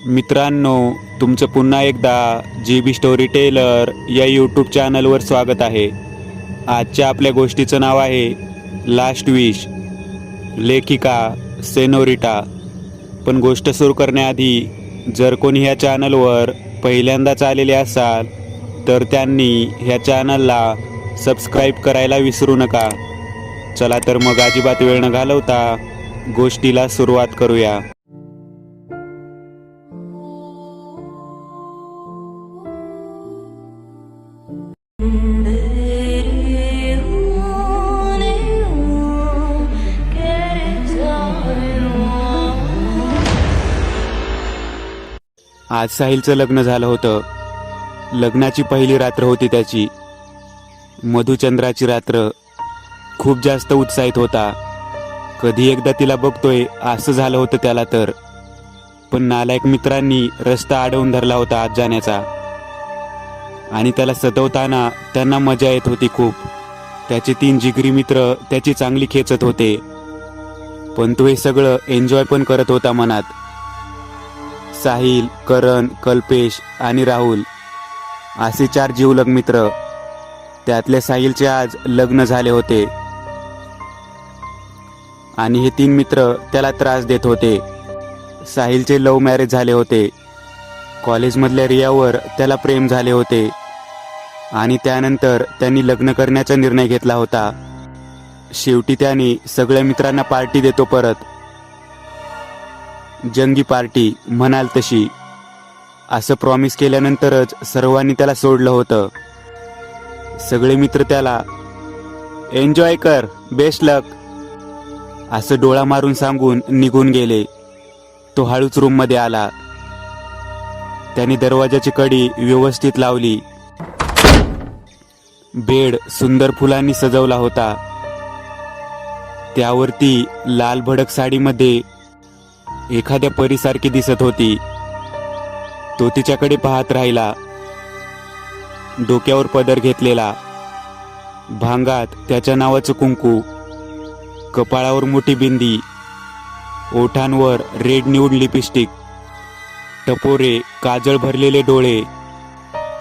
मित्रांनो, तुमचं पुन्हा एकदा GB स्टोरी टेलर या यूट्यूब चॅनलवर स्वागत आहे. आजच्या आपल्या गोष्टीचं नाव आहे लास्ट विश. लेखिका सेनोरिटा. पण गोष्ट सुरू करण्याआधी जर कोणी ह्या चॅनलवर पहिल्यांदाच आलेले असाल तर त्यांनी ह्या चॅनलला सबस्क्राईब करायला विसरू नका. चला तर मग अजिबात वेळ न घालवता गोष्टीला सुरुवात करूया. आज साहिलचं लग्न झालं होतं. लग्नाची पहिली रात्र होती त्याची. मधुचंद्राची रात्र. खूप जास्त उत्साहित होता. कधी एकदा तिला बघतोय असं झालं होतं त्याला तर. पण नालायक मित्रांनी रस्ता अडवून धरला होता आज जाण्याचा. आणि त्याला सतवताना त्यांना मजा येत होती खूप. त्याचे 3 जिगरी मित्र त्याची चांगली खेचत होते. पण तो हे सगळं एन्जॉय पण करत होता मनात. साहिल, करण, कल्पेश आणि राहुल असे 4 जिवलग मित्र. त्यातल्या साहिलचे आज लग्न झाले होते आणि हे 3 मित्र त्याला त्रास देत होते. साहिलचे लव्ह मॅरेज झाले होते. कॉलेजमधल्या रियावर त्याला प्रेम झाले होते आणि त्यानंतर त्यांनी लग्न करण्याचा निर्णय घेतला होता. शेवटी त्याने सगळ्या मित्रांना पार्टी देतो परत. जंगी पार्टी म्हणाल तशी. असं प्रॉमिस केल्यानंतरच सर्वांनी त्याला सोडलं होतं. सगळे मित्र त्याला एन्जॉय कर, बेस्ट लक असं डोळा मारून सांगून निघून गेले. तो हळूच रूममध्ये आला. त्याने दरवाजाची कडी व्यवस्थित लावली. बेड सुंदर फुलांनी सजवला होता. त्यावरती लाल भडक साडीमध्ये एखाद्या परीसारखी दिसत होती. तो तिच्याकडे पाहत राहिला. डोक्यावर पदर घेतलेला, भांगात त्याच्या नावाचं कुंकू, कपाळावर मोठी बिंदी, ओठांवर रेड न्यूड लिपस्टिक, टपोरे, काजळ भरलेले डोळे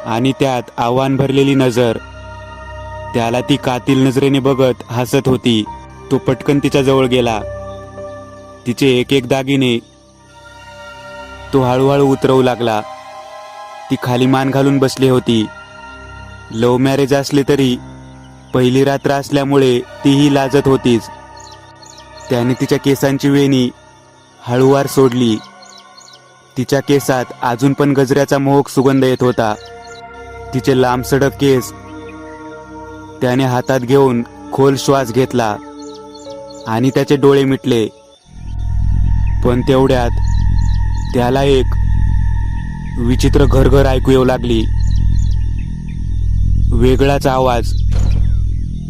आणि त्यात आव्हान भरलेली नजर. त्याला ती कातील नजरेने बघत हसत होती. तो पटकन तिच्या जवळ गेला. तिचे एक एक दागिने तो हळूहळू उतरवू लागला. ती खाली मान घालून बसली होती. लव्ह मॅरेज असले तरी पहिली रात्र असल्यामुळे तीही लाजत होतीच. त्याने तिच्या केसांची वेणी हळूवार सोडली. तिच्या केसात अजून पण गजऱ्याचा मोहक सुगंध येत होता. तिचे लांब सडक केस त्याने हातात घेऊन खोल श्वास घेतला आणि त्याचे डोळे मिटले. पण तेवढ्यात त्याला एक विचित्र घरघर ऐकू येऊ लागली. वेगळाच आवाज,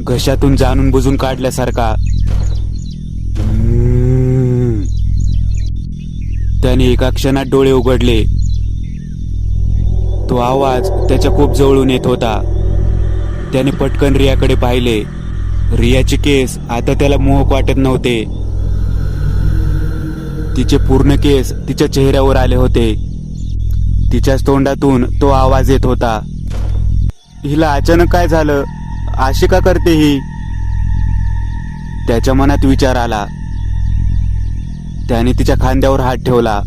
घशातून जाणून बुजून काढल्यासारखा. त्याने एका क्षणात डोळे उघडले. तो आवाज त्याच्या खूप जवळून येत होता. त्याने पटकन रियाकडे पाहिले. रियाचे केस आता त्याला मोहक वाटत नव्हते. तिचे पूर्ण केस तिच्या चेहऱ्यावर आले होते. तिच्याच तोंडातून तो आवाज येत होता. हिला अचानक काय झालं? अशी का करते ही? त्याच्या मनात विचार आला. त्याने तिच्या खांद्यावर हात ठेवला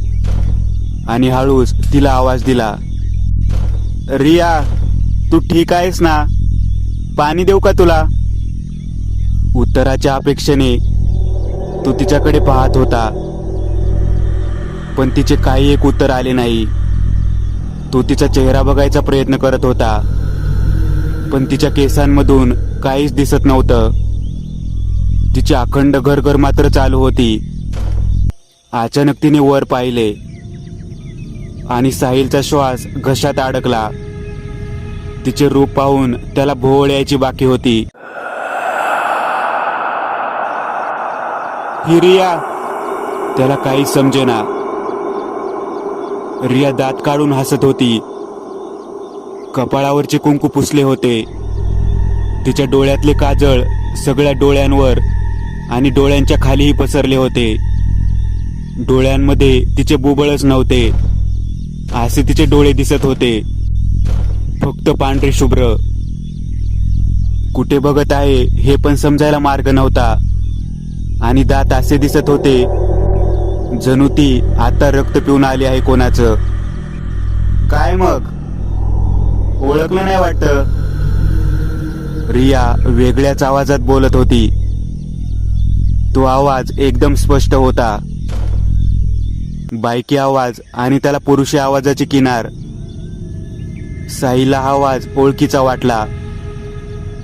आणि हळूच तिला आवाज दिला. रिया, तू ठीक आहेस ना? पाणी देऊ का तुला? उत्तराच्या अपेक्षेने तो तिच्याकडे पाहत होता. पण तिचे काही एक उत्तर आले नाही. तो तिचा चेहरा बघायचा प्रयत्न करत होता. पण तिच्या केसांमधून काहीच दिसत नव्हतं. तिची अखंड घरघर मात्र चालू होती. अचानक तिने वर पाहिले आणि साहिलचा श्वास घशात अडकला. तिचे रूप पाहून त्याला भोवळ यायची बाकी होती. ही रिया? त्याला काही समजेना. रिया दात काढून हसत होती. कपाळावरचे कुंकू पुसले होते. तिच्या डोळ्यातले काजळ सगळ्या डोळ्यांवर आणि डोळ्यांच्या खालीही पसरले होते. डोळ्यांमध्ये तिचे बुबळच नव्हते. असे तिचे डोळे दिसत होते, फक्त पांढरे शुभ्र. कुठे बघत आहे हे पण समजायला मार्ग नव्हता. आणि दात असे दिसत होते जणू ती आता रक्त पिऊन आली आहे कोणाचं. काय मग, ओळखलं नाही वाटतं? रिया वेगळ्याच आवाजात बोलत होती. तो आवाज एकदम स्पष्ट होता, बायकी आवाज आणि त्याला पुरुषी आवाजाची किनार. साईला हा आवाज ओळखीचा वाटला,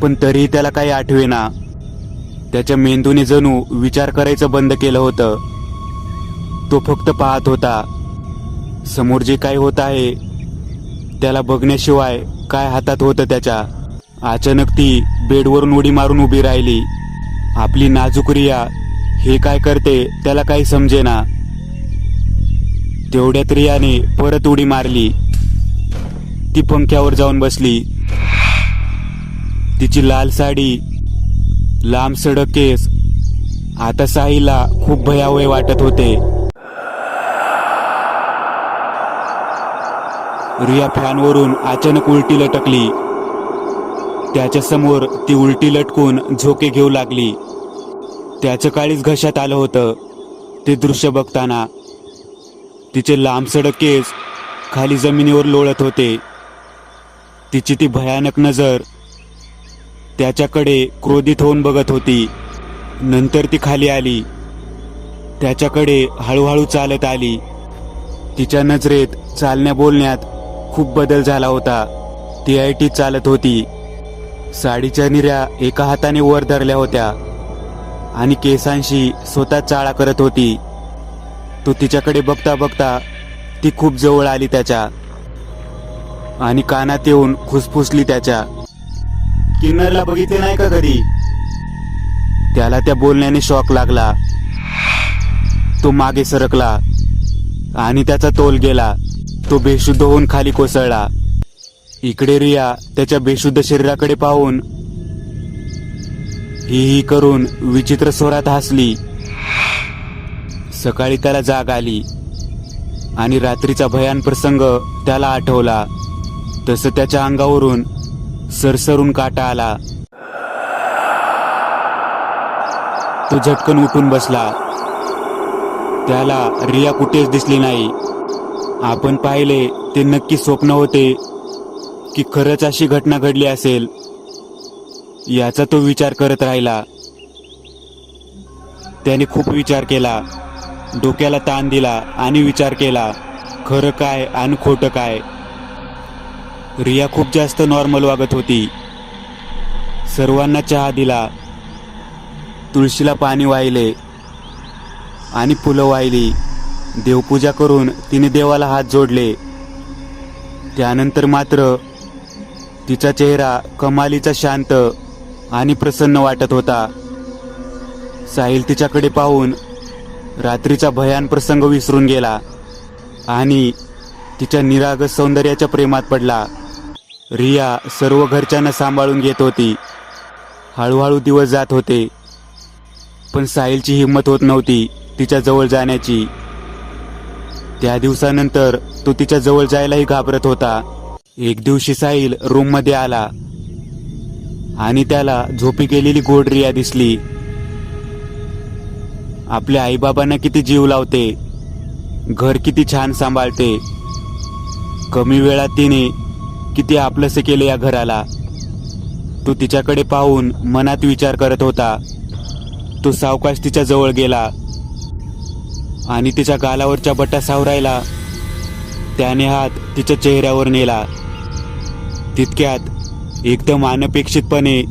पण तरीही त्याला काही आठवेना. त्याच्या मेंदूने जणू विचार करायचं बंद केलं होतं. तो फक्त पाहत होता. समोर जे काही होत आहे त्याला बघण्याशिवाय काय हातात होतं त्याच्या. अचानक ती बेडवरून उडी मारून उभी राहिली. आपली नाजूक रिया हे काय करते त्याला काही समजेना. तेवढ्यात रियाने परत उडी मारली. ती पंख्यावर जाऊन बसली. तिची लाल साडी, लांब सडक केस आता साईला खूप भयावह वाटत होते. रिया फॅनवरून अचानक उलटी लटकली. त्याच्या समोर ती उलटी लटकून झोके घेऊ लागली. त्याचं काळीच घशात आलं होतं ते दृश्य बघताना. तिचे लांब सडक केस खाली जमिनीवर लोळत होते. तिची ती भयानक नजर त्याच्याकडे क्रोधित होऊन बघत होती. नंतर ती खाली आली. त्याच्याकडे हळूहळू चालत आली. तिच्या नजरेत चालण्या बोलण्यात खूप बदल झाला होता. ती ऐटीत चालत होती. साडीच्या निऱ्या एका हाताने वर धरल्या होत्या आणि केसांशी स्वतः चाळा करत होती. तो तिच्याकडे बघता बघता ती खूप जवळ आली त्याच्या आणि कानात येऊन खुसफुसली त्याच्या. किन्नरला बघितले नाही का कधी? त्याला त्या बोलण्याने शॉक लागला. तो मागे सरकला आणि त्याचा तोल गेला. तो बेशुद्ध होऊन खाली कोसळला. इकडे रिया त्याच्या बेशुद्ध शरीराकडे पाहून ही करून विचित्र स्वरात हसली. सकाळी त्याला जाग आली आणि रात्रीचा भयान प्रसंग त्याला आठवला. तसं त्याच्या अंगावरून सरसरून काटा आला. तो झटकन उठून बसला. त्याला रिया कुठेच दिसली नाही. आपण पाहिले ते नक्की स्वप्न होते की खरंच अशी घटना घडली असेल याचा तो विचार करत राहिला. त्याने खूप विचार केला, डोक्याला ताण दिला आणि विचार केला खरं काय आणि खोटं काय. रिया खूप जास्त नॉर्मल वागत होती. सर्वांना चहा दिला, तुळशीला पाणी वाहिले आणि फुलं वाहिली. देवपूजा करून तिने देवाला हात जोडले. त्यानंतर मात्र तिचा चेहरा कमालीचा शांत आणि प्रसन्न वाटत होता. साहिल तिच्याकडे पाहून रात्रीचा भयान प्रसंग विसरून गेला आणि तिच्या निरागस सौंदर्याच्या प्रेमात पडला. रिया सर्व घरच्यांना सांभाळून घेत होती. हळूहळू दिवस जात होते, पण साहिलची हिंमत होत नव्हती तिच्या जवळ जाण्याची. त्या दिवसानंतर तो तिच्या जवळ जायलाही घाबरत होता. एक दिवशी साहिल रूममध्ये आला आणि त्याला झोपी गेलेली गोड रिया दिसली. आपल्या आईबाबांना किती जीव लावते, घर किती छान सांभाळते, कमी वेळात तिने किती आपलंसे केले या घराला. तो तिच्याकडे पाहून मनात विचार करत होता. तो सावकाश तिच्या जवळ गेला आणि तिच्या गालावरच्या बटा सावरायला त्याने हात तिच्या चेहऱ्यावर नेला. तितक्यात एकदम अनपेक्षितपणे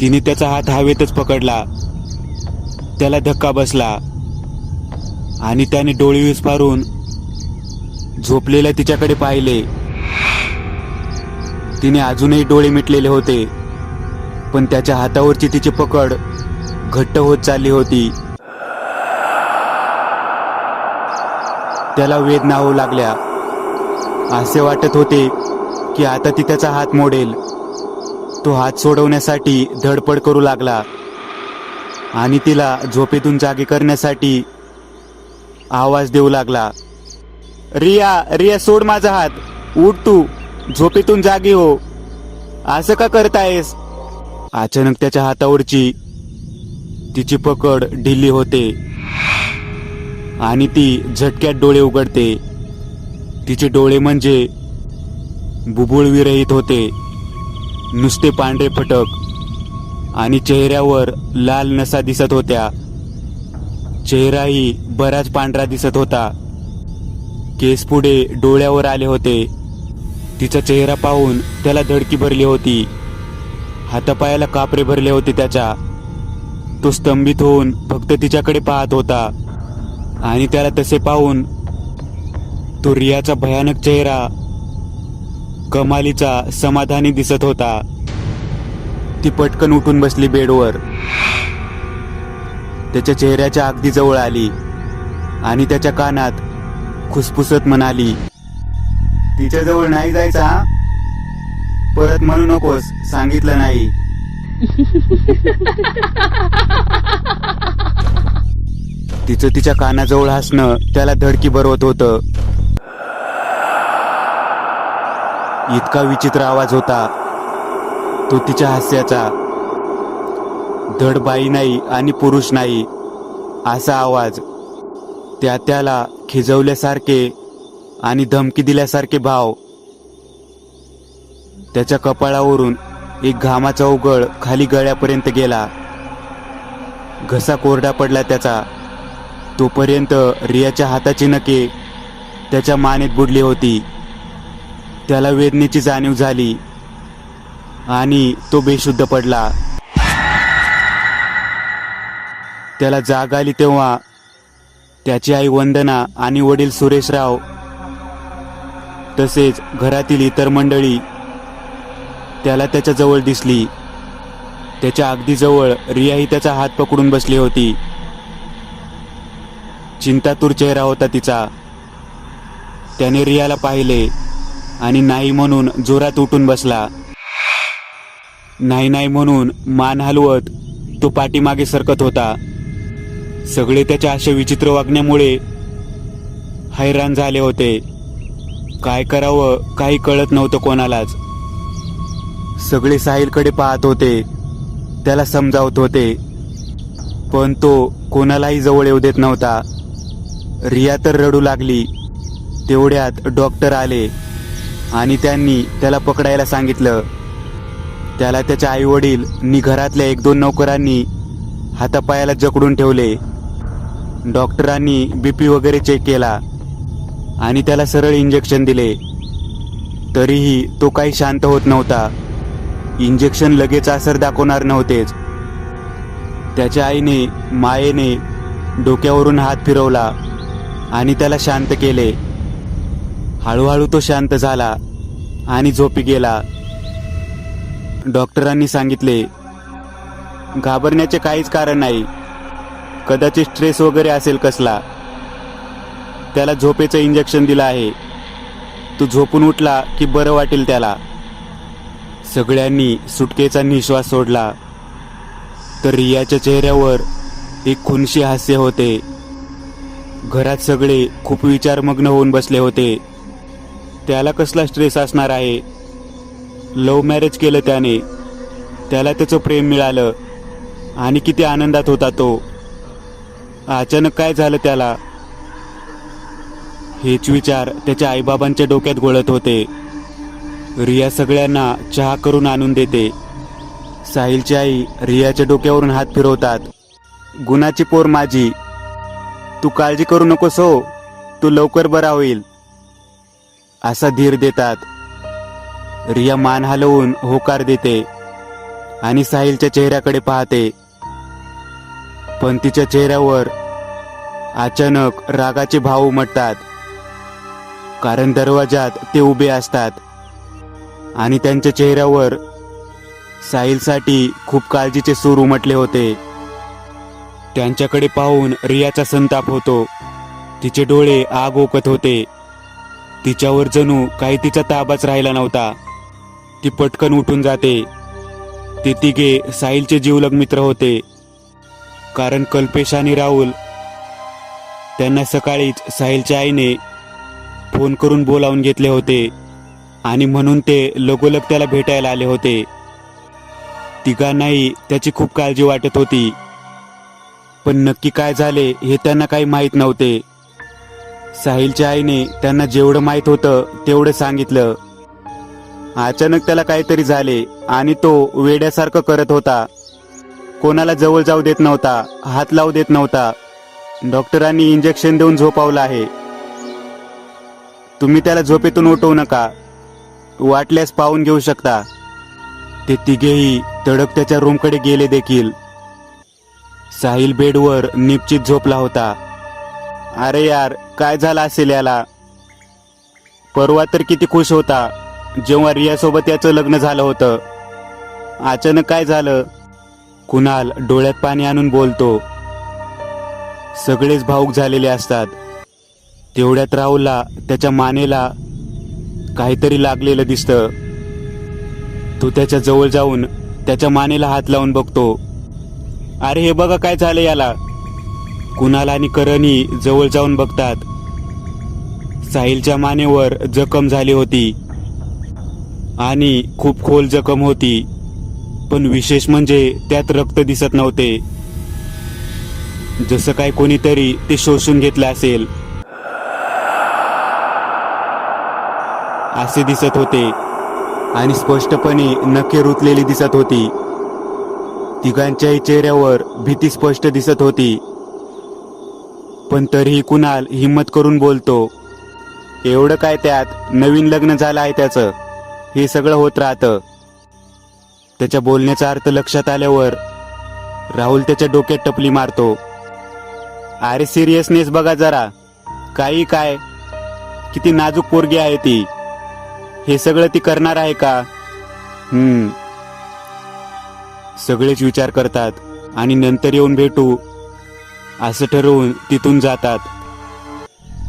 तिने त्याचा हात हवेतच पकडला. त्याला धक्का बसला आणि त्याने डोळे विस्फारून झोपलेल्या तिच्याकडे पाहिले. तिने अजूनही डोळे मिटलेले होते, पण त्याच्या हातावरची तिची पकड घट्ट होत चालली होती. त्याला वेदना होऊ लागल्या. असे वाटत होते की आता ती त्याचा हात मोडेल. तो हात सोडवण्यासाठी धडपड करू लागला आणि तिला झोपेतून जागी करण्यासाठी आवाज देऊ लागला. रिया रिया सोड माझा हात, उठ तू, झोपेतून जागी हो. असं का करतायस? अचानक त्याच्या हातावरची तिची पकड ढिली होते आणि ती झटक्यात डोळे उघडते. तिचे डोळे म्हणजे बुबुळ विरहित होते, नुसते पांढरे फटक, आणि चेहऱ्यावर लाल नसा दिसत होत्या. चेहराही बराच पांढरा दिसत होता. केस पुढे डोळ्यावर आले होते. तिचा चेहरा पाहून त्याला धडकी भरली होती. हातापायाला कापरे भरले होते त्याच्या. तो स्तंभित होऊन फक्त तिच्याकडे पाहत होता आणि त्याला तसे पाहून तो रियाचा भयानक चेहरा कमालीचा समाधानी दिसत होता. ती पटकन उठून बसली बेडवर. त्याच्या चेहऱ्याच्या अगदी जवळ आली आणि त्याच्या कानात खुसफुसत म्हणाली, तिच्याजवळ नाही जायचा हा? परत म्हणू नकोस, सांगितलं नाही. तिचं तिच्या कानाजवळ हसणं त्याला धडकी भरवत होतं. इतका विचित्र आवाज होता तो तिच्या हास्याचा. धड बाई नाही आणि पुरुष नाही असा आवाज. त्याला खिजवल्यासारखे आणि धमकी दिल्यासारखे भाव. त्याच्या कपाळावरून एक घामाचा उगळ खाली गळ्यापर्यंत गेला. घसा कोरडा पडला त्याचा. तोपर्यंत रियाच्या हाताची नखे त्याच्या मानेत बुडली होती. त्याला वेदनेची जाणीव झाली आणि तो बेशुद्ध पडला. त्याला जाग आली तेव्हा त्याची आई वंदना आणि वडील सुरेशराव तसेच घरातील इतर मंडळी त्याला त्याच्या जवळ दिसली. त्याच्या अगदी जवळ रियाही त्याचा हात पकडून बसली होती. चिंतातूर चेहरा होता तिचा. त्याने रियाला पाहिले आणि नाही म्हणून जोरात उठून बसला. नाही नाही म्हणून मान हलवत तो पाठीमागे सरकत होता. सगळे त्याच्या अशा विचित्र वागण्यामुळे हैराण झाले होते. काय करावं काही कळत नव्हतं कोणालाच. सगळे साहिलकडे पाहत होते, त्याला समजावत होते, पण तो कोणालाही जवळ येऊ देत नव्हता. रिया तर रडू लागली. तेवढ्यात डॉक्टर आले आणि त्यांनी त्याला पकडायला सांगितलं. त्याला त्याच्या आई वडील नि घरातल्या 1-2 नौकरांनी हातापायाला जकडून ठेवले. डॉक्टरांनी बीपी वगैरे चेक केला आणि त्याला सरळ इंजेक्शन दिले. तरीही तो काही शांत होत नव्हता. इंजेक्शन लगेच असर दाखवणार नव्हतेच. त्याच्या आईने मायेने डोक्यावरून हात फिरवला आणि त्याला शांत केले. हळूहळू तो शांत झाला आणि झोपी गेला. डॉक्टरांनी सांगितले, घाबरण्याचे काहीच कारण नाही, कदाचित स्ट्रेस वगैरे असेल कसला. त्याला झोपेचं इंजेक्शन दिलं आहे. तो झोपून उठला की बरं वाटेल त्याला. सगळ्यांनी सुटकेचा निश्वास सोडला. तर रियाच्या चेहऱ्यावर एक खुनशी हास्य होते. घरात सगळे खूप विचारमग्न होऊन बसले होते. त्याला कसला स्ट्रेस असणार आहे? लव्ह मॅरेज केलं त्याने. त्याला त्याचं प्रेम मिळालं आणि किती आनंदात होता तो. अचानक काय झालं त्याला? हेच विचार त्याच्या आईबाबांच्या डोक्यात घोळत होते. रिया सगळ्यांना चहा करून आणून देते. साहिलची आई रियाच्या डोक्यावरून हात फिरवतात. गुणाची पोर माझी, तू काळजी करू नकोस हो, तू लवकर बरा होईल असा धीर देतात. रिया मान हलवून होकार देते आणि साहिलच्या चेहऱ्याकडे पाहते. पण तिच्या चेहऱ्यावर अचानक रागाचे भाव उमटतात. कारण दरवाजात ते उभे असतात आणि त्यांच्या चेहऱ्यावर साहिलसाठी खूप काळजीचे सूर उमटले होते. त्यांच्याकडे पाहून रियाचा संताप होतो. तिचे डोळे आग ओकत होते. तिच्यावर जणू काही तिचा ताबाच राहिला नव्हता. ती पटकन उठून जाते. ते तिघे साहिलचे जिवलग मित्र होते. कारण कल्पेश आणि राहुल त्यांना सकाळीच साहिलच्या आईने फोन करून बोलावून घेतले होते आणि म्हणून ते लगोलग त्याला भेटायला आले होते. तिघांनाही त्याची खूप काळजी वाटत होती, पण नक्की काय झाले हे त्यांना काही माहीत नव्हते. साहिलच्या आईने त्यांना जेवढं माहीत होतं तेवढं सांगितलं. अचानक त्याला काहीतरी झाले आणि तो वेड्यासारखं करत होता. कोणाला जवळ जाऊ देत नव्हता, हात लावू देत नव्हता. डॉक्टरांनी इंजेक्शन देऊन झोपावलं आहे. तुम्ही त्याला झोपेतून उठवू नका, वाटल्यास पाहून घेऊ शकता. ते तिघेही तडक त्याच्या रूमकडे गेले देखील. साहिल बेडवर निपचित झोपला होता. अरे यार, काय झालं असेल याला? परवा तर किती खुश होता जेव्हा रियासोबत याचं लग्न झालं होतं. अचानक काय झालं? कुणाल डोळ्यात पाणी आणून बोलतो. सगळेच भावुक झालेले असतात. तेवढ्यात राहुलला त्याच्या मानेला काहीतरी लागलेलं दिसतं. तो त्याच्या जवळ जाऊन त्याच्या मानेला हात लावून बघतो. अरे हे बघा काय झालं याला. कुणाल आणि करणही जवळ जाऊन बघतात. साहिलच्या मानेवर जखम झाली होती आणि खूप खोल जखम होती, पण विशेष म्हणजे त्यात रक्त दिसत नव्हते. जसं काय कोणीतरी ते शोषून घेतलं असेल असे दिसत होते आणि स्पष्टपणे नखे रुतलेली दिसत होती. तिघांच्याही चेहऱ्यावर भीती स्पष्ट दिसत होती, पण तरीही कुणाल हिम्मत करून बोलतो, एवढं काय त्यात, नवीन लग्न झालं आहे त्याचं, हे सगळं होत राहतं. त्याच्या बोलण्याचा अर्थ लक्षात आल्यावर राहुल त्याच्या डोक्यात टपली मारतो. अरे सिरियसनेस बघा जरा, काही काय, किती नाजूक पोरगी आहे ती. हे सगळं ती करणार आहे का? सगळेच विचार करतात आणि नंतर येऊन भेटू असं ठरवून तिथून जातात.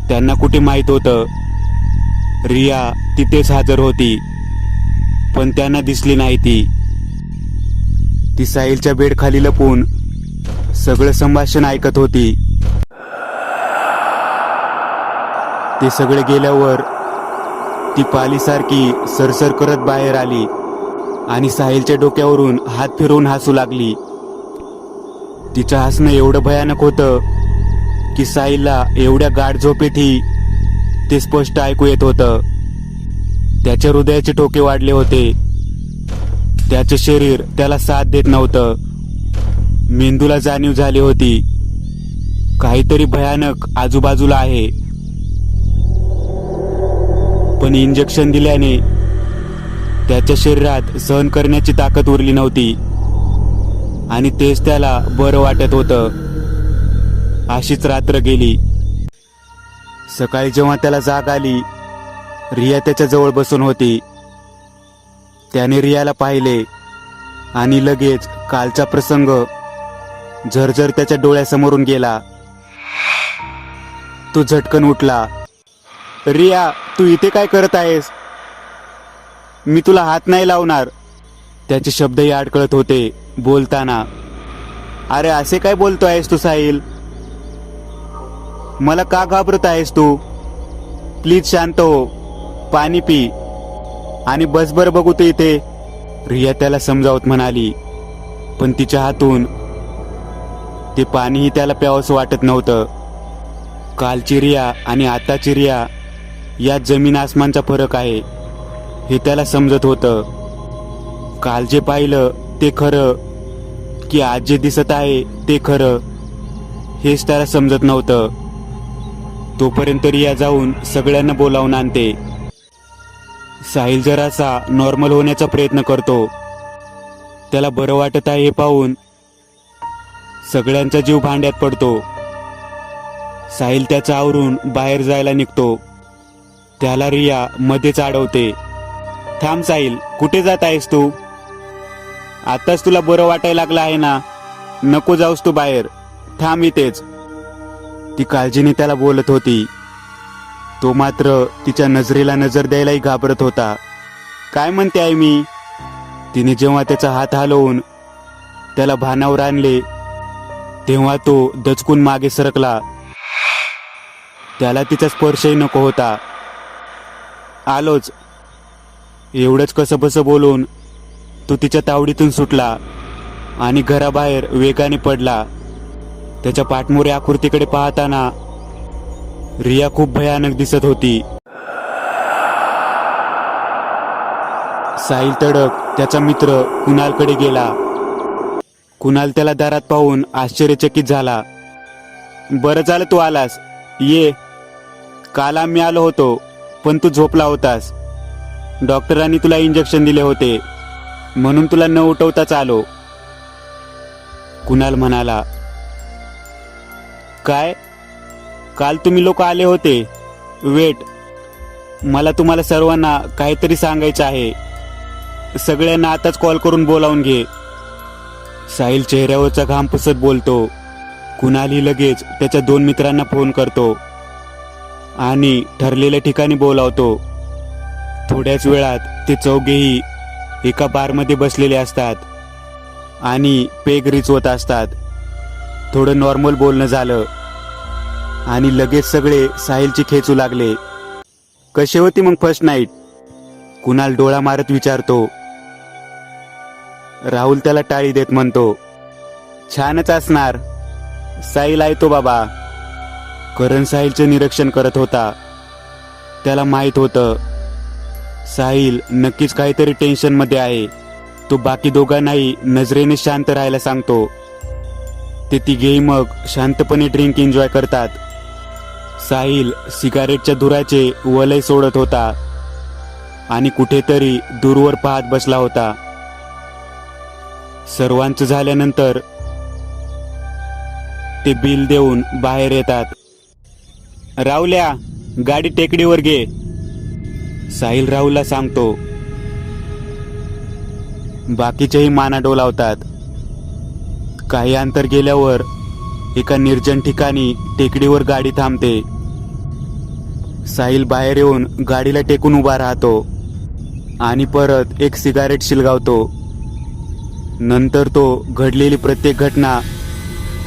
त्यांना कुठे माहित होतं रिया तिथेच हजर होती, पण त्यांना दिसली नाही. ती साहिलच्या बेड खाली लपून सगळं संभाषण ऐकत होती. ते सगळे गेल्यावर ती पालीसारखी सरसर करत बाहेर आली आणि साहिलच्या डोक्यावरून हात फिरवून हसू लागली. तिचं हसणं एवढं भयानक होतं की साहिलला एवढ्या गाढ झोपेतही ते स्पष्ट ऐकू येत होतं. त्याच्या हृदयाचे ठोके वाढले होते. त्याचे शरीर त्याला साथ देत नव्हतं. मेंदूला जाणीव झाली होती काहीतरी भयानक आजूबाजूला आहे. पण इंजेक्शन दिल्याने त्याच्या शरीरात सहन करण्याची ताकद उरली नव्हती आणि तेच त्याला बरं वाटत होतं. अशीच रात्र गेली. सकाळी जेव्हा त्याला जाग आली, रिया त्याच्या जवळ बसून होती. त्याने रियाला पाहिले आणि लगेच कालचा प्रसंग झरझर त्याच्या डोळ्यासमोरून गेला. तो झटकन उठला. रिया, तू इथे काय करत आहेस? मी तुला हात नाही लावणार. त्याचे शब्दही अडकळत होते बोलताना. अरे असे काय बोलतो आहेस तू साहिल? मला का घाबरत आहेस तू? प्लीज शांत हो, पाणी पी आणि बस बरं बघू तू इथे. रिया त्याला समजावत म्हणाली, पण तिच्या हातून ते पाणीही त्याला प्यावंसं वाटत नव्हतं. कालची रिया आणि आताची रिया यात जमीन आसमानचा फरक आहे हे त्याला समजत होतं. काल जे पाहिलं ते खरं की आज जे दिसत आहे ते खरं हेच त्याला समजत नव्हतं. तोपर्यंत रिया जाऊन सगळ्यांना बोलावून आणते. साहिल जरासा नॉर्मल होण्याचा प्रयत्न करतो. त्याला बरं वाटत आहे हे पाहून सगळ्यांचा जीव भांड्यात पडतो. साहिल त्याचं आवरून बाहेर जायला निघतो. त्याला रिया मध्येच अडवते. थांब साहिल, कुठे जात आहेस तू? आताच तुला बरं वाटायला लागलं आहे ना, नको जाऊस तू बाहेर, थांब इथेच. ती काळजीने त्याला बोलत होती. तो मात्र तिच्या नजरेला नजर द्यायलाही घाबरत होता. काय म्हणते आहे मी? तिने जेव्हा त्याचा हात हलवून त्याला भानावर आणले तेव्हा तो दचकून मागे सरकला. त्याला तिचा स्पर्शही नको होता. आलोच. एवढंच कसंबसं बोलून तो तिच्या तावडीतून सुटला आणि घराबाहेर वेगाने पडला. त्याच्या पाठमोरे आकृतीकडे पाहताना रिया खूप भयानक दिसत होती. साहिल तडक त्याचा मित्र कुणालकडे गेला. कुणाल त्याला दारात पाहून आश्चर्यचकित झाला. बरं झालं तू आलास, ये. काल आम्ही आलो होतो पण तू झोपला होतास. डॉक्टरांनी तुला इंजेक्शन दिले होते म्हणून तुला न उठवताच आलो. कुणाल म्हणाला, काय? काल तुम्ही लोक आले होते? वेट, मला तुम्हाला सर्वांना काहीतरी सांगायचं आहे. सगळ्यांना आताच कॉल करून बोलावून घे. साहिल चेहऱ्यावरचा घाम पुसत बोलतो. कुणालही लगेच त्याच्या 2 मित्रांना फोन करतो आणि ठरलेल्या ठिकाणी बोलावतो. थोड्याच वेळात ते चौघेही एका बारमध्ये बसलेले असतात आणि पेग रिचवत असतात. थोडं नॉर्मल बोलणं झालं आणि लगेच सगळे साहिलची खेचू लागले. कशी होती मग फर्स्ट नाईट? कुणाल डोळा मारत विचारतो. राहुल त्याला टाळी देत म्हणतो, छानच असणार. साहिल आहे तो बाबा. करण साहिलचे निरीक्षण करत होता. त्याला माहित होतं साहिल नक्कीच काहीतरी टेन्शन मध्ये आहे. तो बाकी दोघांनाही नजरेने शांत राहायला सांगतो. ते तिघेही मग शांतपणे ड्रिंक एन्जॉय करतात. साहिल सिगारेटच्या धुराचे वलय सोडत होता आणि कुठेतरी दूरवर पाहत बसला होता. सर्वांचं झाल्यानंतर ते बिल देऊन बाहेर येतात. राहुल्या, गाडी टेकडीवर घे, साहिल राहुलला सांगतो. बाकीचेही माना डोलावतात. काही अंतर गेल्यावर एका निर्जन ठिकाणी टेकडीवर गाडी थांबते. साहिल बाहेर येऊन गाडीला टेकून उभा राहतो आणि परत एक सिगारेट शिलगावतो. नंतर तो घडलेली प्रत्येक घटना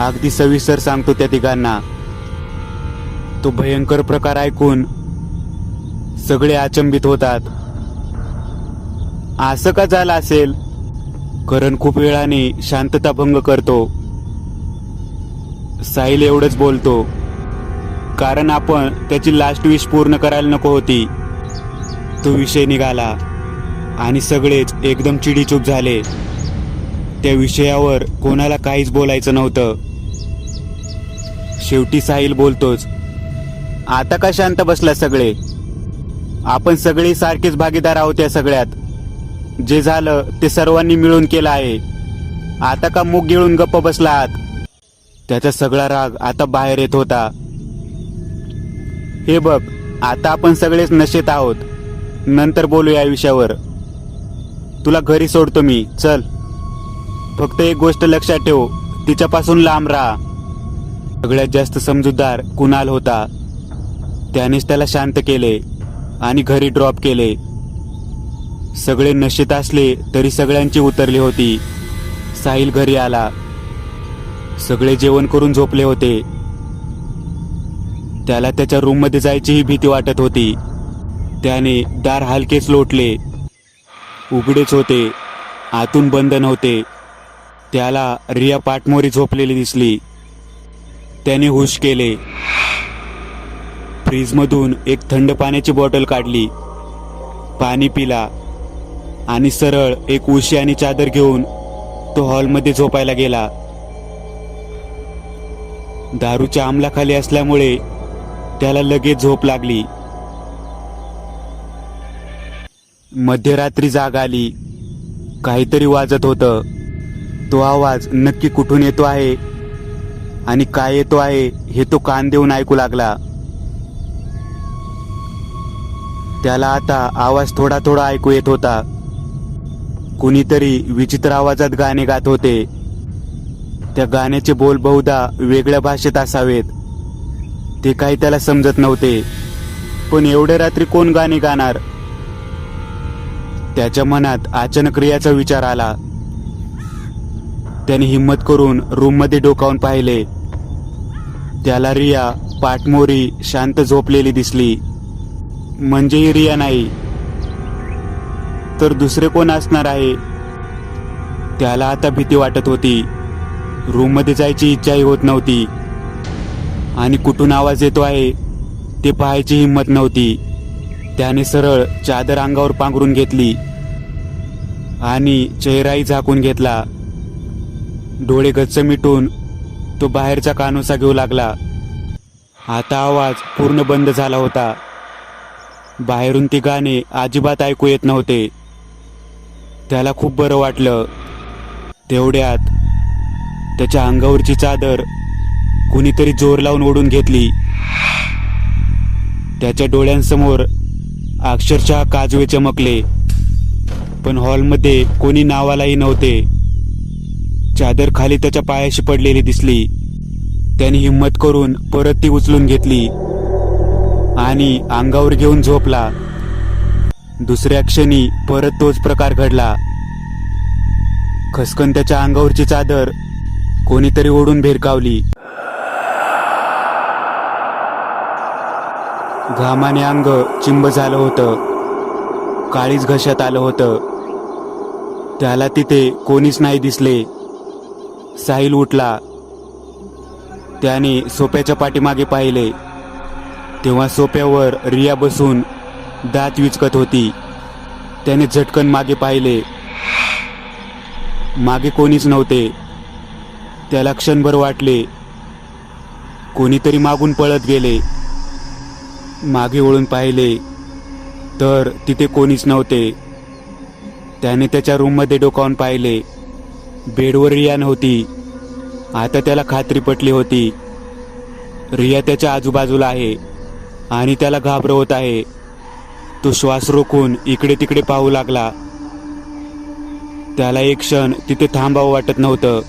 अगदी सविस्तर सांगतो त्या तिघांना. तो भयंकर प्रकार ऐकून सगळे अचंबित होतात. असं का झालं असेल? करण खूप वेळाने शांतता भंग करतो. साहिल एवढंच बोलतो, कारण आपण त्याची लास्ट विश पूर्ण करायला नको होती. तो विषय निघाला आणि सगळेच एकदम चिडीचूप झाले. त्या विषयावर कोणाला काहीच बोलायचं नव्हतं. शेवटी साहिल बोलतोच, आता का शांत बसला सगळे? आपण सगळे सारखेच भागीदार आहोत या सगळ्यात. जे झालं ते सर्वांनी मिळून केलं आहे. आता का मुग गिळून गप्प बसला आहात? त्याचा सगळा राग आता बाहेर येत होता. हे बघ, आता आपण सगळेच नशेत आहोत. नंतर बोलू या विषयावर. तुला घरी सोडतो मी, चल. फक्त एक गोष्ट लक्षात ठेव, तिच्यापासून लांब राहा. सगळ्यात जास्त समजूतदार कुणाल होता. त्यानेच त्याला शांत केले आणि घरी ड्रॉप केले. सगळे नशेत असले तरी सगळ्यांची उतरली होती. साहिल घरी आला. सगळे जेवण करून झोपले होते. त्याला त्याच्या रूममध्ये जायचीही भीती वाटत होती. त्याने दार हलकेच लोटले. उघडेच होते, आतून बंद नव्हते. त्याला रिया पाठमोरी झोपलेली दिसली. त्याने हुश केले. फ्रीजमधून एक थंड पाण्याची बॉटल काढली, पाणी पिला आणि सरळ एक उशी आणि चादर घेऊन तो हॉलमध्ये झोपायला गेला. दारूच्या अंमलाखाली असल्यामुळे त्याला लगेच झोप लागली. मध्यरात्री जाग आली. काहीतरी वाजत होतं. तो आवाज नक्की कुठून येतो आहे आणि काय येतो आहे हे तो कान देऊन ऐकू लागला. त्याला आता आवाज थोडा थोडा ऐकू येत होता. कुणीतरी विचित्र आवाजात गाणे गात होते. त्या गाण्याचे बोल बहुधा वेगळ्या भाषेत असावेत. ते काही त्याला समजत नव्हते. पण एवढ्या रात्री कोण गाणे गाणार? त्याच्या मनात अचानक रियाचा विचार आला. त्याने हिम्मत करून रूममध्ये डोकावून पाहिले. त्याला रिया पाठमोरी शांत झोपलेली दिसली. म्हणजे ही रिया नाही तर दुसरे कोण असणार आहे? त्याला आता भीती वाटत होती. रूममध्ये जायची इच्छाही होत नव्हती आणि कुठून आवाज येतो आहे ते पाहायची हिंमत नव्हती. त्याने सरळ चादर अंगावर पांघरून घेतली आणि चेहराही झाकून घेतला. डोळे गच्च मिटून तो बाहेरचा कानोसा घेऊ लागला. आता आवाज पूर्ण बंद झाला होता. बाहेरून ती गाणे अजिबात ऐकू येत नव्हते. त्याला खूप बरं वाटलं. तेवढ्यात त्याच्या अंगावरची चादर कुणीतरी जोर लावून ओढून घेतली. त्याच्या डोळ्यांसमोर अक्षरशः काजवे चमकले, पण हॉलमध्ये कोणी नावालाही नव्हते. चादर खाली त्याच्या पायाशी पडलेली दिसली. त्याने हिम्मत करून परत ती उचलून घेतली आणि अंगावर घेऊन झोपला. दुसऱ्या क्षणी परत तोच प्रकार घडला. खसकन त्याच्या अंगावरची चादर कोणीतरी ओढून भिरकावली. घामाने अंग चिंब झालं होतं. काळीच घशात आलं होतं. त्याला तिथे कोणीच नाही दिसले. साहिल उठला. त्याने सोप्याच्या पाठीमागे पाहिले तेव्हा सोप्यावर रिया बसून दात विचकत होती. त्याने झटकन मागे पाहिले. मागे कोणीच नव्हते. त्याला क्षणभर वाटले कोणीतरी मागून पळत गेले. मागे वळून पाहिले तर तिथे कोणीच नव्हते. त्याने त्याच्या रूममध्ये डोकावून पाहिले. बेडवर रिया नव्हती. आता त्याला खात्री पटली होती. रिया त्याच्या आजूबाजूला आहे आणि त्याला घाबरवत आहे. तो श्वास रोखून इकडे तिकडे पाहू लागला. त्याला एक क्षण तिथे थांबावं वाटत नव्हतं.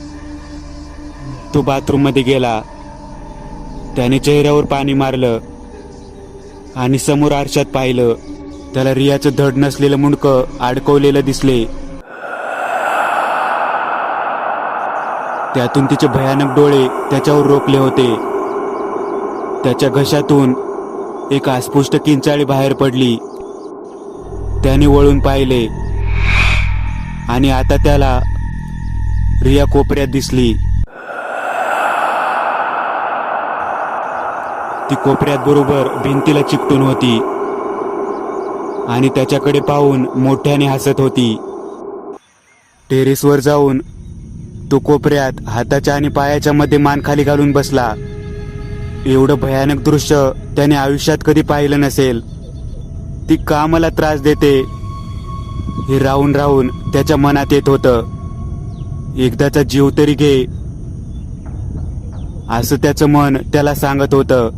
तो बाथरूममध्ये गेला. त्याने चेहऱ्यावर पाणी मारलं आणि समोर आरशात पाहिलं. त्याला रियाचं धड नसलेलं मुंडकं अडकवलेलं दिसले. त्यातून तिचे भयानक डोळे त्याच्यावर रोखले होते. त्याच्या घशातून एक अस्पुष्ट किंचाळी बाहेर पडली. त्याने वळून पाहिले आणि आता त्याला रिया कोपऱ्यात दिसली. ती कोपऱ्यात बरोबर भिंतीला चिकटून होती आणि त्याच्याकडे पाहून मोठ्याने हसत होती. टेरेसवर जाऊन तो कोपऱ्यात हाताच्या आणि पायाच्या मध्ये मान खाली घालून बसला. एवढं भयानक दृश्य त्याने आयुष्यात कधी पाहिलं नसेल. ती का मला त्रास देते हे राहून राहून त्याच्या मनात येत होतं. एकदाचा जीव तरी घे असं त्याचं मन त्याला सांगत होतं.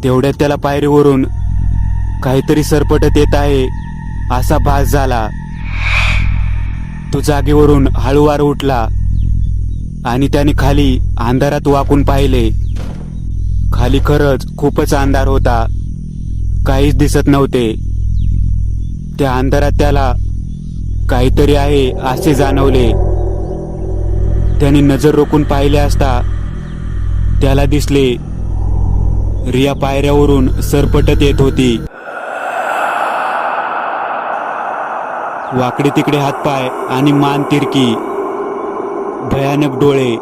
तेवढ्यात त्याला पायरीवरून काहीतरी सरपटत येत आहे असा भास झाला. तो जागेवरून हळूवार उठला आणि त्याने खाली अंधारात वाकून पाहिले. खाली खरंच खूपच अंधार होता. काहीच दिसत नव्हते. त्या अंधारात त्याला काहीतरी आहे असे जाणवले. त्याने नजर रोखून पाहिले असता त्याला दिसले रिया पायऱ्यावरून सरपटत येत होती. वाकडे तिकडे हातपाय आणि मान तिरकी, भयानक डोळे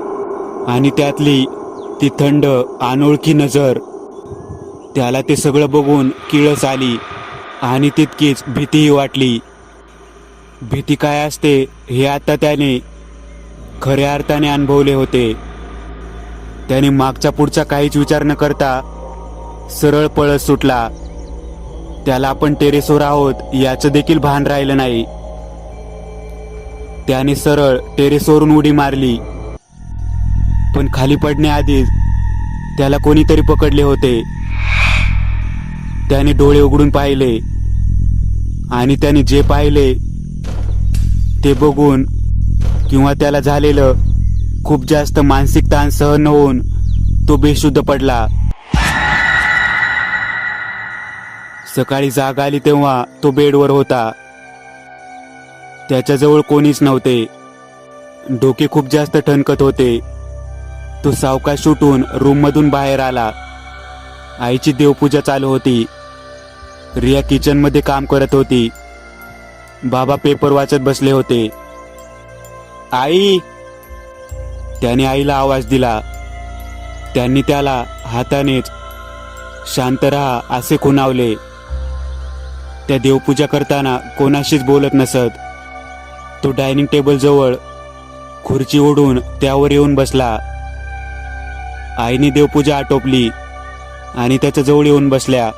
आणि त्यातली ती थंड अनोळखी नजर. त्याला ते सगळं बघून किळस आली आणि तितकीच भीतीही वाटली. भीती काय असते हे आता त्याने खऱ्या अर्थाने अनुभवले होते. त्याने मागचा पुढचा काहीच विचार न करता सरळ पळत सुटला. त्याला आपण टेरेसवर आहोत याचं देखील भान राहिलं नाही. त्याने सरळ टेरेसवरून उडी मारली, पण खाली पडण्याआधीच त्याला कोणीतरी पकडले होते. त्याने डोळे उघडून पाहिले आणि त्याने जे पाहिले ते बघून किंवा त्याला झालेलं खूप जास्त मानसिक ताण सहन होऊन तो बेशुद्ध पडला. सकाळी जाग आली तेव्हा तो बेडवर होता. त्याच्याजवळ कोणीच नव्हते. डोके खूप जास्त ठणकत होते. तो सावकाश उठून रूममधून बाहेर आला. आईची देवपूजा चालू होती. रिया किचन मध्ये काम करत होती. बाबा पेपर वाचत बसले होते. आई, त्याने आईला आवाज दिला. त्यांनी त्याला हातानेच शांत राहा असे खुणावले. त्या देवपूजा करताना कोणाशीच बोलत नसत. तो डायनिंग टेबल जवळ खुर्ची ओढून त्यावर येऊन बसला. आईने देवपूजा आटोपली आणि त्याच्या जवळ येऊन बसल्या.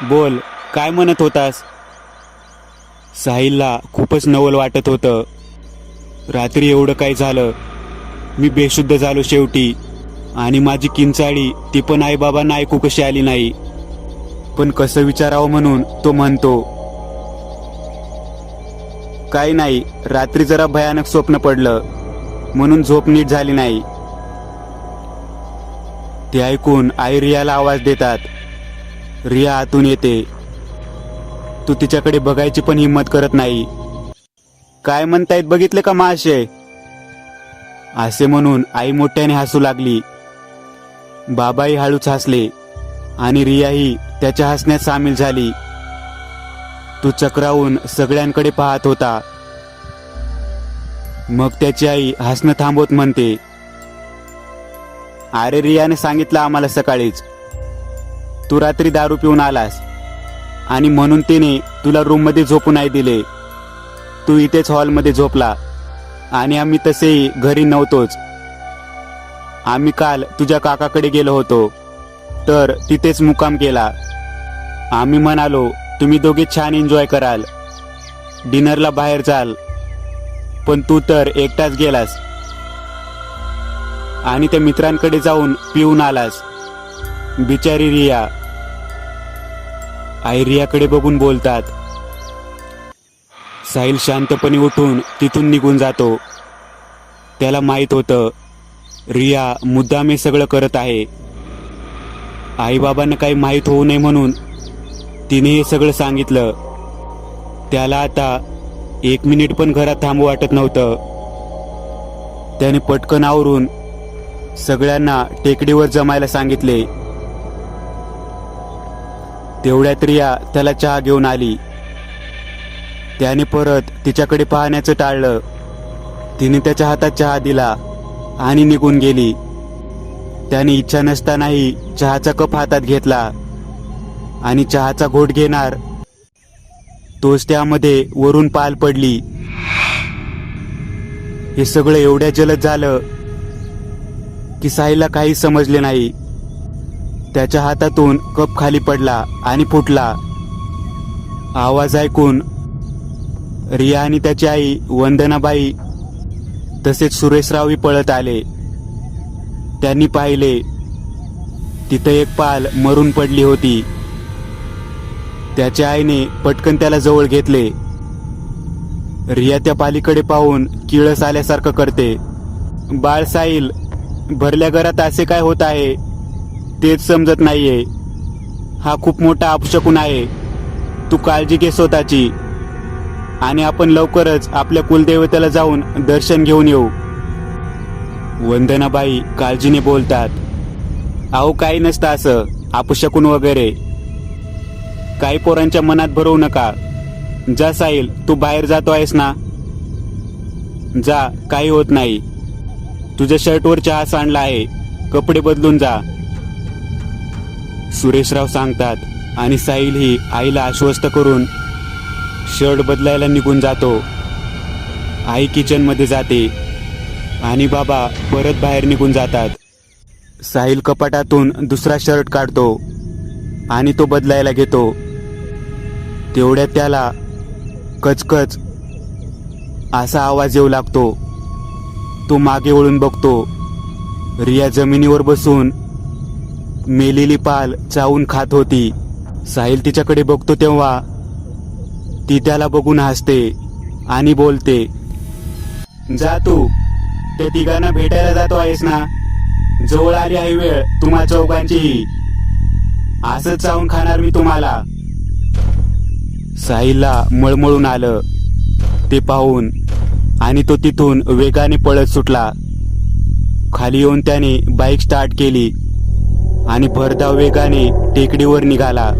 बोल, काय म्हणत होतास? साहिलला खूपच नवल वाटत होतं. रात्री एवढं काय झालं? मी बेशुद्ध झालो शेवटी. आणि माझी किंचाळी ती पण आईबाबांना ऐकू कशी आली नाही. पण कसं विचारावं म्हणून तो म्हणतो, काही नाही, रात्री जरा भयानक स्वप्न पडलं म्हणून झोप नीट झाली नाही. ते ऐकून आई रियाला आवाज देतात. रिया आतून येते. तू तिच्याकडे बघायची पण हिंमत करत नाही. काय म्हणतायत बघितले का महाशय? असे म्हणून आई मोठ्याने हसू लागली. बाबाही हळूच हसले आणि रियाही त्याच्या हसण्यात सामील झाली. तो चक्रावून सगळ्यांकडे पाहत होता. मग त्याची आई हसणं थांबवत म्हणते, अरे रियाने सांगितलं आम्हाला सकाळीच, तू रात्री दारू पिऊन आलास आणि म्हणून तिने तुला रूम मध्ये झोपू नाही दिले. तू इथेच हॉलमध्ये झोपला आणि आम्ही तसेही घरी नव्हतोच. आम्ही काल तुझ्या काकाकडे गेलो होतो तर तिथेच मुक्काम केला. आम्ही म्हणालो तुम्ही दोघे छान एन्जॉय कराल, डिनरला बाहेर जाल, पण तू तर एकटाच गेलास आणि त्या मित्रांकडे जाऊन पिऊन आलास. बिचारी रिया. आई रियाकडे बघून बोलतात. साहिल शांतपणे उठून तिथून निघून जातो. त्याला माहित होतं रिया मुद्दाम हे सगळं करत आहे. आईबाबांना काही माहीत होऊ नये म्हणून तिने हे सगळं सांगितलं. त्याला आता 1 मिनिट पण घरात थांबू वाटत नव्हतं. त्याने पटकन आवरून सगळ्यांना टेकडीवर जमायला सांगितले. तेवढ्यात रिया त्याला चहा घेऊन आली. त्याने परत तिच्याकडे पाहण्याचं टाळलं. तिने त्याच्या हातात चहा दिला आणि निघून गेली. त्याने इच्छा नसतानाही चहाचा कप हातात घेतला आणि चहाचा घोट घेणार तोच त्यामध्ये वरून पाल पडली. हे सगळं एवढ्या जलद झालं की साहिलला काही समजले नाही. त्याच्या हातातून कप खाली पडला आणि फुटला. आवाज ऐकून रिया आणि त्याची आई वंदनाबाई तसेच सुरेशरावही पळत आले. त्यांनी पाहिले तिथे एक पाल मरून पडली होती. त्याच्या आईने पटकन त्याला जवळ घेतले. रिया त्या पालीकडे पाहून किळस आल्यासारखं करते. बाळ साहिल, भरल्या घरात असे काय होत आहे तेच समजत नाहीये. हा खूप मोठा अपशकुन आहे. तू काळजी घे स्वतःची आणि आपण लवकरच आपल्या कुलदेवतेला जाऊन दर्शन घेऊन येऊ. वंदनाबाई काळजीने बोलतात. अहो, काही नसतं असं अपशकुन वगैरे. काही पोरांच्या मनात भरवू नका. जा साहिल, तू बाहेर जातो आहेस ना, जा, काही होत नाही. तुझ्या शर्टवर चहा सांडला आहे, कपडे बदलून जा, सुरेशराव सांगतात. आणि साहिल ही आईला आश्वस्त करून शर्ट बदलायला निघून जातो. आई किचन मध्ये जाते आणि बाबा परत बाहेर निघून जातात. साहिल कपाटातून दुसरा शर्ट काढतो आणि तो बदलायला घेतो. तेवढ्यात त्याला कचकच असा आवाज येऊ लागतो. तो मागे वळून बघतो. रिया जमिनीवर बसून मेलेली पाल चावून खात होती. साहिल तिच्याकडे बघतो तेव्हा ती त्याला बघून हसते आणि बोलते, जा तू, त्या तिघांना भेटायला जातो आहेस ना, जवळ आली आहे वेळ तुम्हा चौघांचीही. असंच चावून खाणार मी तुम्हाला. साहिलला मळमळून आलं ते पाहून आणि तो तिथून वेगाने पळत सुटला. खाली येऊन त्याने बाईक स्टार्ट केली आणि भरधाव वेगाने टेकडीवर निघाला.